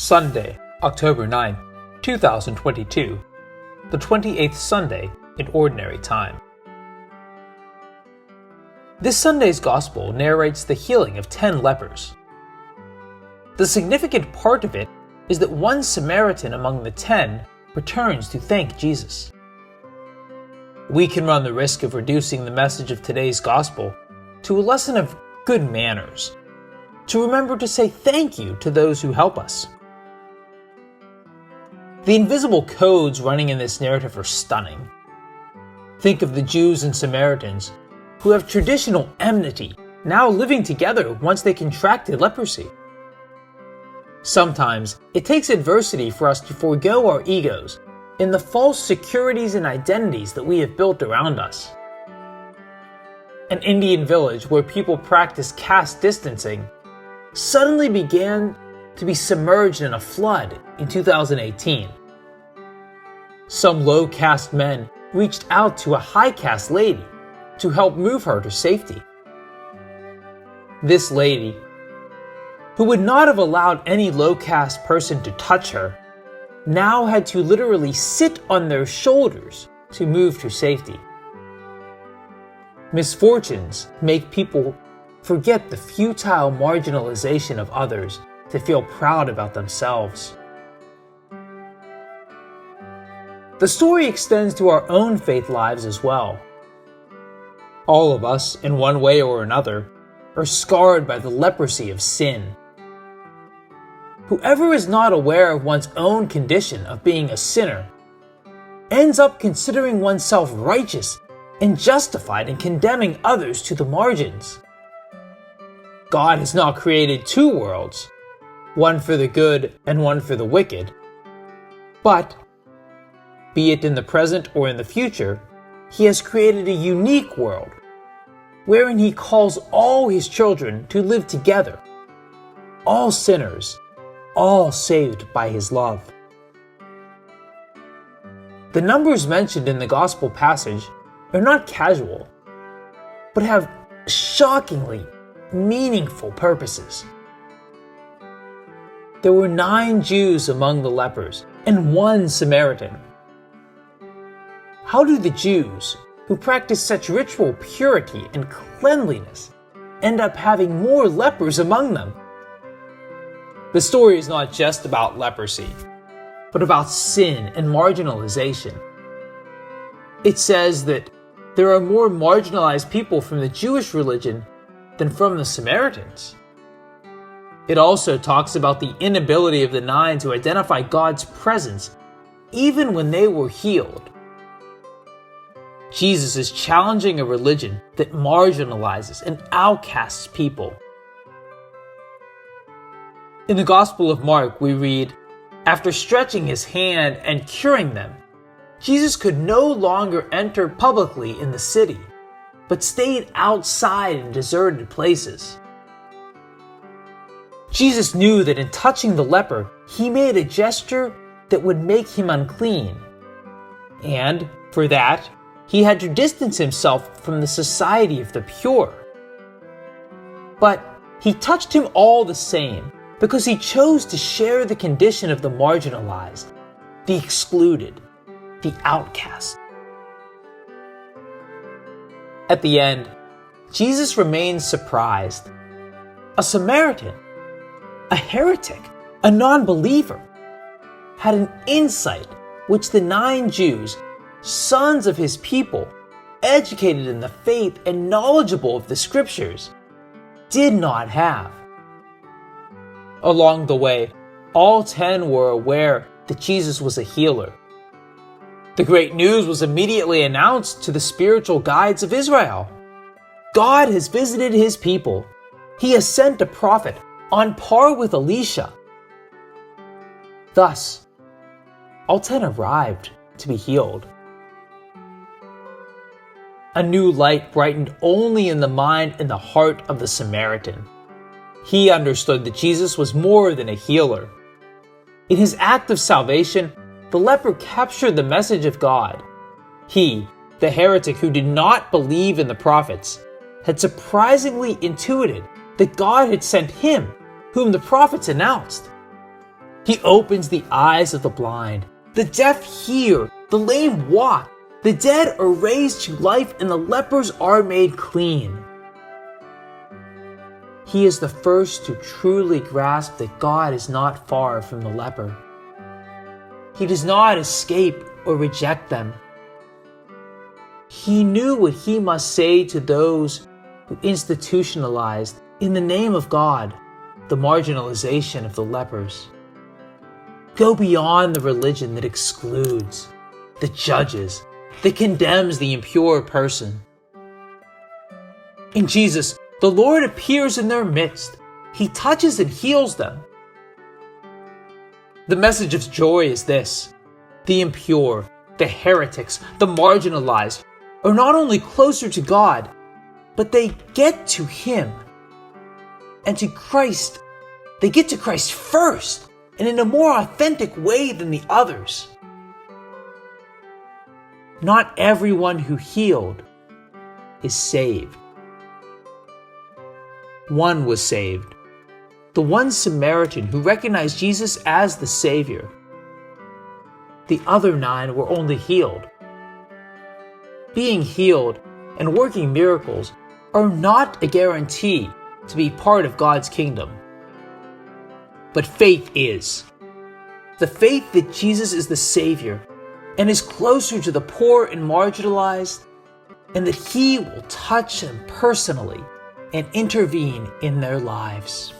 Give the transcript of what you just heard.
Sunday, October 9, 2022, the 28th Sunday in Ordinary Time. This Sunday's Gospel narrates the healing of 10 lepers. The significant part of it is that one Samaritan among the 10 returns to thank Jesus. We can run the risk of reducing the message of today's Gospel to a lesson of good manners, to remember to say thank you to those who help us. The invisible codes running in this narrative are stunning. Think of the Jews and Samaritans who have traditional enmity now living together once they contracted leprosy. Sometimes it takes adversity for us to forego our egos in the false securities and identities that we have built around us. An Indian village where people practice caste distancing suddenly began to be submerged in a flood in 2018. Some low-caste men reached out to a high-caste lady to help move her to safety. This lady, who would not have allowed any low-caste person to touch her, now had to literally sit on their shoulders to move to safety. Misfortunes make people forget the futile marginalization of others to feel proud about themselves. The story extends to our own faith lives as well. All of us, in one way or another, are scarred by the leprosy of sin. Whoever is not aware of one's own condition of being a sinner ends up considering oneself righteous and justified in condemning others to the margins. God has not created two worlds, one for the good and one for the wicked. But, be it in the present or in the future, He has created a unique world, wherein He calls all His children to live together, all sinners, all saved by His love. The numbers mentioned in the Gospel passage are not casual, but have shockingly meaningful purposes. There were 9 Jews among the lepers and 1 Samaritan. How do the Jews, who practice such ritual purity and cleanliness, end up having more lepers among them? The story is not just about leprosy, but about sin and marginalization. It says that there are more marginalized people from the Jewish religion than from the Samaritans. It also talks about the inability of the 9 to identify God's presence even when they were healed. Jesus is challenging a religion that marginalizes and outcasts people. In the Gospel of Mark, we read, "After stretching His hand and curing them, Jesus could no longer enter publicly in the city, but stayed outside in deserted places." Jesus knew that in touching the leper, He made a gesture that would make him unclean. And, for that, He had to distance Himself from the society of the pure. But He touched him all the same, because He chose to share the condition of the marginalized, the excluded, the outcast. At the end, Jesus remains surprised. A Samaritan, a heretic, a non-believer, had an insight which the 9 Jews, sons of His people, educated in the faith and knowledgeable of the Scriptures, did not have. Along the way, all 10 were aware that Jesus was a healer. The great news was immediately announced to the spiritual guides of Israel. God has visited His people. He has sent a prophet on par with Elisha. Thus, all 10 arrived to be healed. A new light brightened only in the mind and the heart of the Samaritan. He understood that Jesus was more than a healer. In His act of salvation, the leper captured the message of God. He, the heretic who did not believe in the prophets, had surprisingly intuited that God had sent him, whom the prophets announced. He opens the eyes of the blind. The deaf hear, the lame walk, the dead are raised to life, and the lepers are made clean. He is the first to truly grasp that God is not far from the leper. He does not escape or reject them. He knew what he must say to those who institutionalized, in the name of God, the marginalization of the lepers. Go beyond the religion that excludes, that judges, that condemns the impure person. In Jesus, the Lord appears in their midst. He touches and heals them. The message of joy is this: the impure, the heretics, the marginalized are not only closer to God, but they get to Him and to Christ. They get to Christ first and in a more authentic way than the others. Not everyone who healed is saved. One was saved, the one Samaritan who recognized Jesus as the Savior. The other 9 were only healed. Being healed and working miracles are not a guarantee to be part of God's kingdom. But faith is. The faith that Jesus is the Savior and is closer to the poor and marginalized, and that He will touch them personally and intervene in their lives.